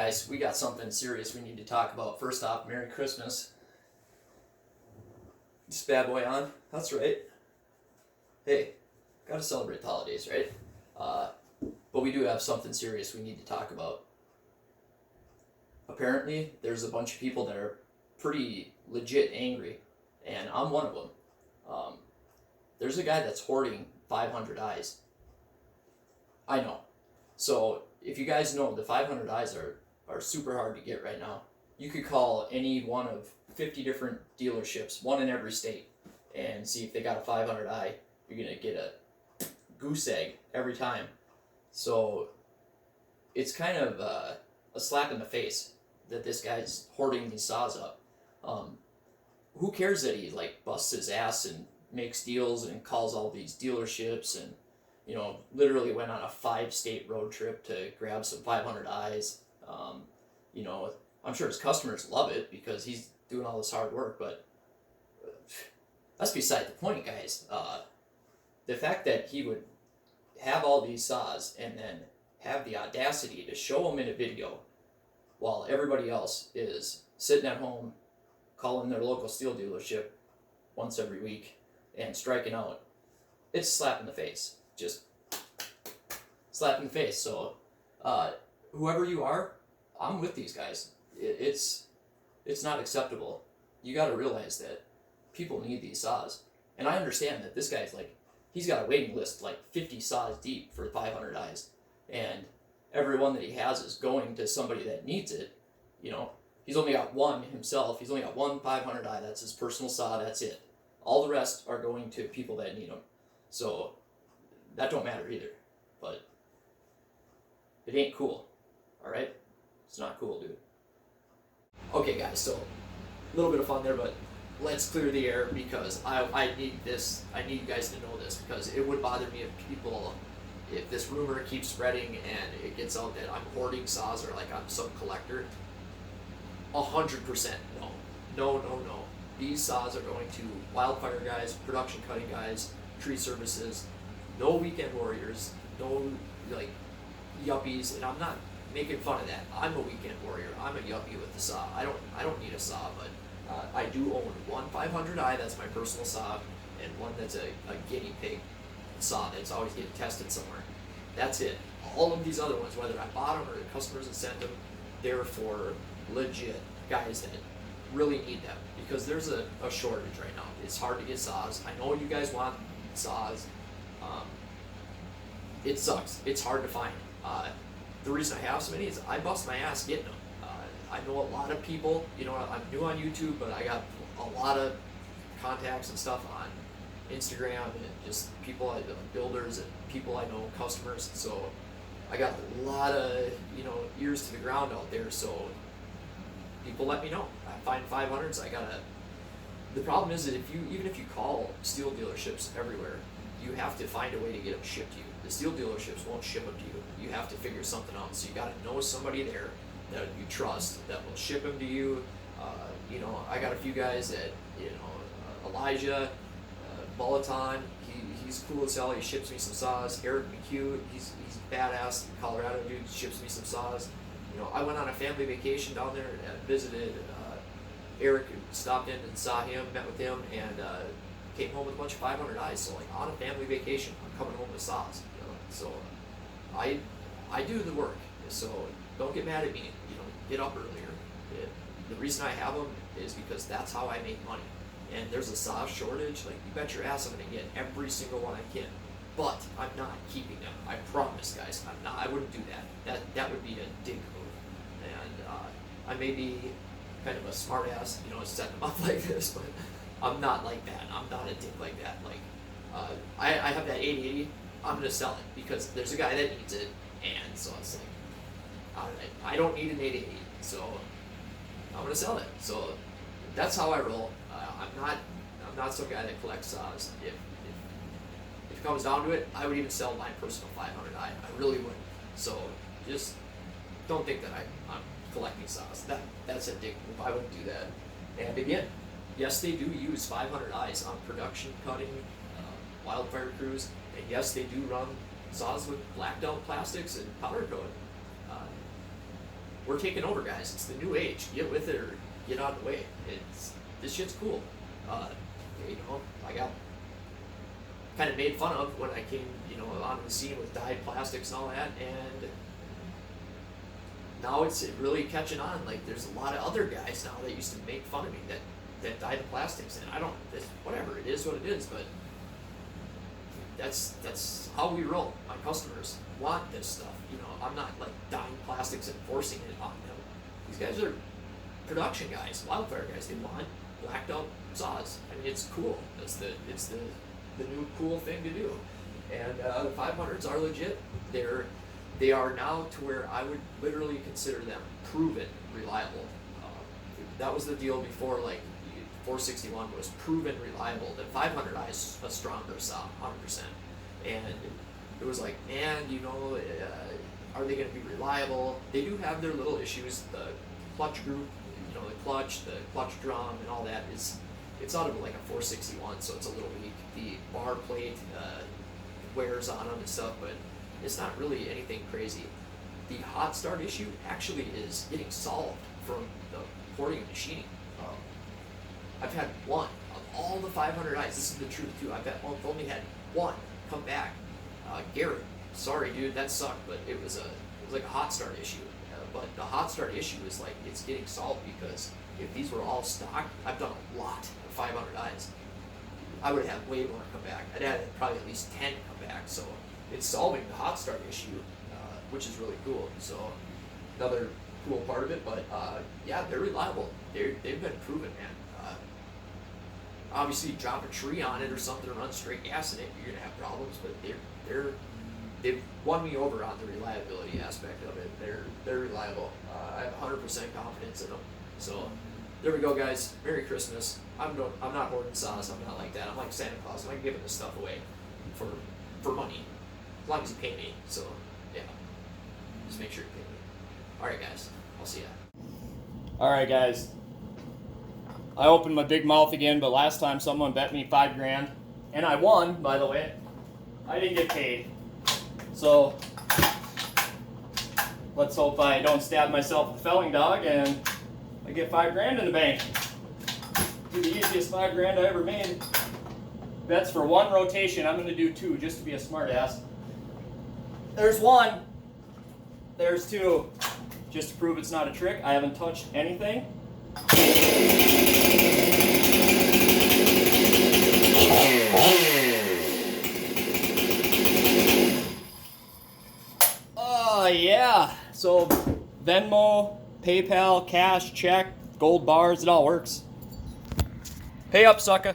guys, we got something serious we need to talk about. First off, Merry Christmas. This bad boy on? That's right. Hey, gotta celebrate the holidays, right? But we do have something serious we need to talk about. Apparently, there's a bunch of people that are pretty legit angry, and I'm one of them. There's a guy that's hoarding 500i's. I know. So, if you guys know, the 500i's are super hard to get right now. You could call any one of 50 different dealerships, one in every state, and see if they got a 500i. You're going to get a goose egg every time. So, it's kind of a slap in the face that this guy's hoarding these saws up. Who cares that he busts his ass and makes deals and calls all these dealerships and literally went on a 5-state road trip to grab some 500i's. I'm sure his customers love it because he's doing all this hard work, but that's beside the point, guys. The fact that he would have all these saws and then have the audacity to show them in a video while everybody else is sitting at home calling their local Stihl dealership once every week and striking out, it's a slap in the face. Just slap in the face. So whoever you are, I'm with these guys. It's not acceptable. You got to realize that people need these saws, and I understand that this guy's he's got a waiting list 50 saws deep for 500i's, and every one that he has is going to somebody that needs it. He's only got one himself. He's only got one 500i. That's his personal saw. That's it. All the rest are going to people that need them. So that don't matter either. But it ain't cool. All right? It's not cool, dude. Okay, guys. So a little bit of fun there, but let's clear the air because I need this. I need you guys to know this because it would bother me if this rumor keeps spreading and it gets out that I'm hoarding saws or I'm some collector. 100% no. No. These saws are going to wildfire guys, production cutting guys, tree services, no weekend warriors, no yuppies, and I'm not making fun of that. I'm a weekend warrior. I'm a yuppie with the saw. I don't need a saw, but I do own one 500i, that's my personal saw, and one that's a guinea pig saw that's always getting tested somewhere. That's it. All of these other ones, whether I bought them or the customers that sent them, they're for legit guys that really need them because there's a shortage right now. It's hard to get saws. I know you guys want saws. It sucks. It's hard to find. The reason I have so many is I bust my ass getting them. I know a lot of people, I'm new on YouTube, but I got a lot of contacts and stuff on Instagram and just people, builders and people I know, customers. So I got a lot of, ears to the ground out there. So people let me know. I find 500s. The problem is that even if you call Stihl dealerships everywhere, you have to find a way to get them shipped to you. The Stihl dealerships won't ship them to you. You have to figure something out. So you got to know somebody there that you trust that will ship them to you. I got a few guys that, Elijah, Bulleton, he's cool as hell. He ships me some saws. Eric McHugh, he's badass. Colorado dude, ships me some saws. I went on a family vacation down there and visited Eric, stopped in and saw him, met with him, and came home with a bunch of 500i's. So on a family vacation, I'm coming home with saws. So I do the work. So don't get mad at me. Get up earlier. The reason I have them is because that's how I make money. And there's a saw shortage. You bet your ass I'm gonna get every single one I can. But I'm not keeping them. I promise, guys. I'm not. I wouldn't do that. That would be a dick move. And I may be kind of a smart ass, setting them up like this, but I'm not like that. I'm not a dick like that. I have that 880. I'm gonna sell it because there's a guy that needs it, and so it's I don't need an 880, so I'm gonna sell it. So that's how I roll. I'm not some guy that collects saws. If it comes down to it, I would even sell my personal 500i. I really would. So just don't think that I'm collecting saws. That's a dick move. I wouldn't do that. And again, yes, they do use 500i's on production cutting, wildfire crews, and yes, they do run saws with blacked out plastics and powder coat. we're taking over, guys. It's the new age. Get with it or get out of the way. This shit's cool. You know, I got kind of made fun of when I came, you know, onto the scene with dyed plastics and all that, and now it's really catching on. Like, there's a lot of other guys now that used to make fun of me that dyed the plastics, and I don't. Whatever, it is what it is, but that's how we roll. My customers want this stuff. You know, I'm not like dyeing plastics and forcing it on them. These guys are production guys, wildfire guys. They want blacked out saws. I mean, it's cool. It's the new cool thing to do. And the 500s are legit. They are now to where I would literally consider them proven reliable. That was the deal before, like 461 was proven reliable. The 500i is a stronger saw, 100%. And it was like, man, you know, are they going to be reliable? They do have their little issues. The clutch group, you know, the clutch drum, and all that it's out of like a 461, so it's a little weak. The bar plate wears on them and stuff, but it's not really anything crazy. The hot start issue actually is getting solved from the porting and machining. I've had one of all the 500i's. This is the truth too. I've only had one come back. Garrett, sorry dude, that sucked, but it was like a hot start issue. But the hot start issue is like it's getting solved, because if these were all stock, I've done a lot of 500i's. I would have way more come back. I'd have probably at least 10 come back. So it's solving the hot start issue, which is really cool. So another cool part of it, but yeah, they're reliable. They've been proven, man. Obviously, you drop a tree on it or something, or run straight gas in it, you're gonna have problems. But they've won me over on the reliability aspect of it. They're reliable. I have 100% confidence in them. So there we go, guys. Merry Christmas. I'm not hoarding saws. I'm not like that. I'm like Santa Claus. I'm like giving this stuff away for money, as long as you pay me. So yeah, just make sure you pay me. All right, guys. I'll see ya. All right, guys. I opened my big mouth again, but last time someone bet me $5,000, and I won, by the way. I didn't get paid. So let's hope I don't stab myself with a felling dog and I get $5,000 in the bank. Do the easiest $5,000 I ever made. Bets for one rotation. I'm going to do two just to be a smartass. There's one. There's two. Just to prove it's not a trick, I haven't touched anything. Oh yeah, so Venmo, PayPal, cash, check, gold bars, it all works. Pay up, sucker.